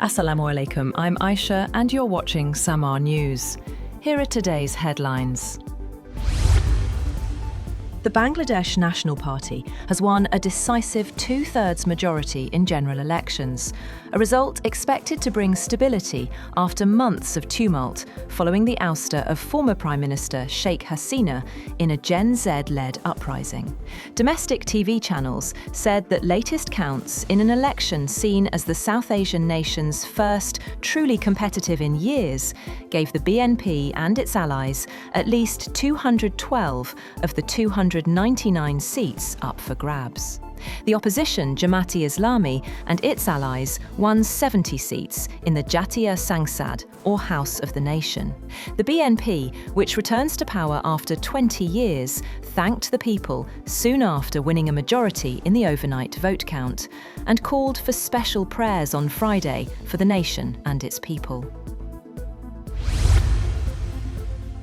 Assalamu alaikum, I'm Aisha and you're watching Samaa News. Here are today's headlines. The Bangladesh National Party has won a decisive two-thirds majority in general elections, a result expected to bring stability after months of tumult following the ouster of former Prime Minister Sheikh Hasina in a Gen Z-led uprising. Domestic TV channels said that latest counts in an election seen as the South Asian nation's first truly competitive in years gave the BNP and its allies at least 212 of the 299 seats up for grabs. The opposition, Jamaat-e-Islami, and its allies won 70 seats in the Jatiya Sangsad, or House of the Nation. The BNP, which returns to power after 20 years, thanked the people soon after winning a majority in the overnight vote count, and called for special prayers on Friday for the nation and its people.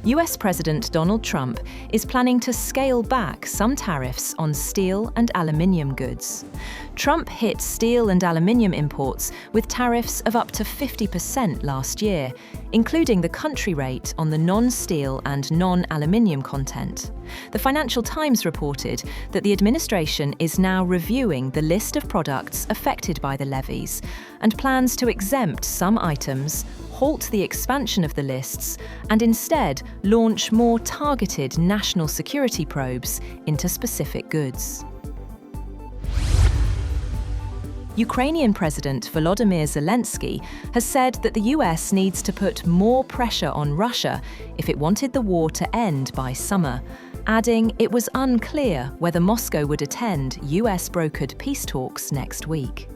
US President Donald Trump is planning to scale back some tariffs on steel and aluminium goods. Trump hit steel and aluminium imports with tariffs of up to 50% last year, including the country rate on the non-steel and non-aluminium content. The Financial Times reported that the administration is now reviewing the list of products affected by the levies and plans to exempt some items, halt the expansion of the lists, and instead launch more targeted national security probes into specific goods. Ukrainian President Volodymyr Zelenskiy has said that the US needs to put more pressure on Russia if it wanted the war to end by summer, adding it was unclear whether Moscow would attend US-brokered peace talks next week.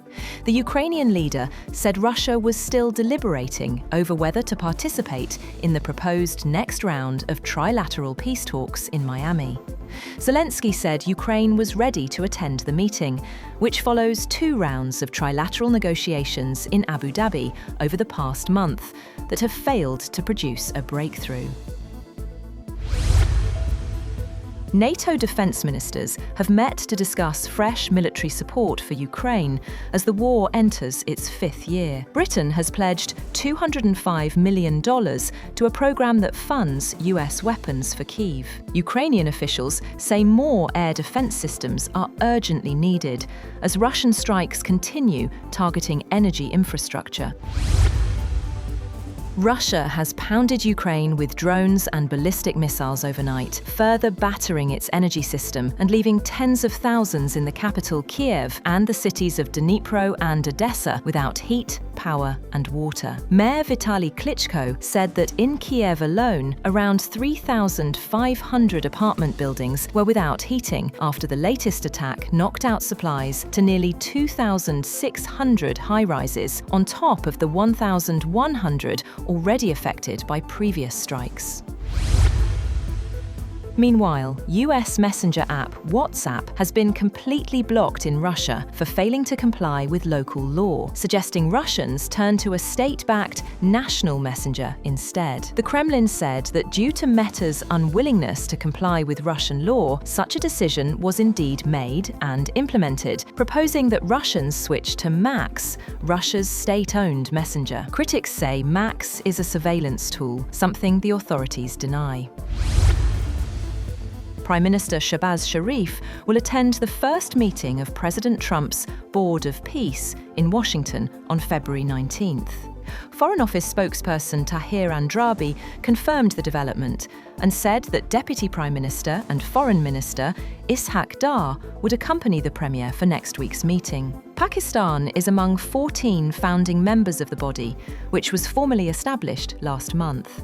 The Ukrainian leader said Russia was still deliberating over whether to participate in the proposed next round of trilateral peace talks in Miami. Zelensky said Ukraine was ready to attend the meeting, which follows 2 rounds of trilateral negotiations in Abu Dhabi over the past month that have failed to produce a breakthrough. NATO defence ministers have met to discuss fresh military support for Ukraine as the war enters its 5th year. Britain has pledged $205 million to a programme that funds US weapons for Kyiv. Ukrainian officials say more air defence systems are urgently needed as Russian strikes continue targeting energy infrastructure. Russia has pounded Ukraine with drones and ballistic missiles overnight, further battering its energy system and leaving tens of thousands in the capital Kyiv and the cities of Dnipro and Odesa without heat, power and water. Mayor Vitaly Klitschko said that in Kyiv alone, around 3,500 apartment buildings were without heating after the latest attack knocked out supplies to nearly 2,600 high-rises on top of the 1,100 already affected by previous strikes. Meanwhile, US messenger app WhatsApp has been completely blocked in Russia for failing to comply with local law, suggesting Russians turn to a state-backed national messenger instead. The Kremlin said that due to Meta's unwillingness to comply with Russian law, such a decision was indeed made and implemented, proposing that Russians switch to Max, Russia's state-owned messenger. Critics say Max is a surveillance tool, something the authorities deny. Prime Minister Shehbaz Sharif will attend the first meeting of President Trump's Board of Peace in Washington on February 19th. Foreign Office spokesperson Tahir Andrabi confirmed the development and said that Deputy Prime Minister and Foreign Minister Ishaq Dar would accompany the Premier for next week's meeting. Pakistan is among 14 founding members of the body, which was formally established last month.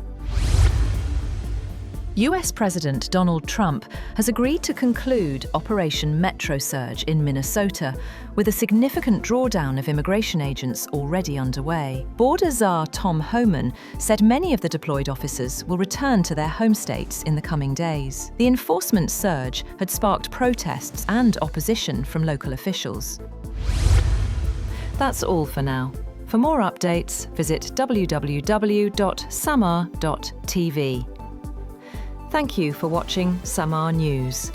US President Donald Trump has agreed to conclude Operation Metro Surge in Minnesota, with a significant drawdown of immigration agents already underway. Border Czar Tom Homan said many of the deployed officers will return to their home states in the coming days. The enforcement surge had sparked protests and opposition from local officials. That's all for now. For more updates, visit www.samaa.tv. Thank you for watching Samaa News.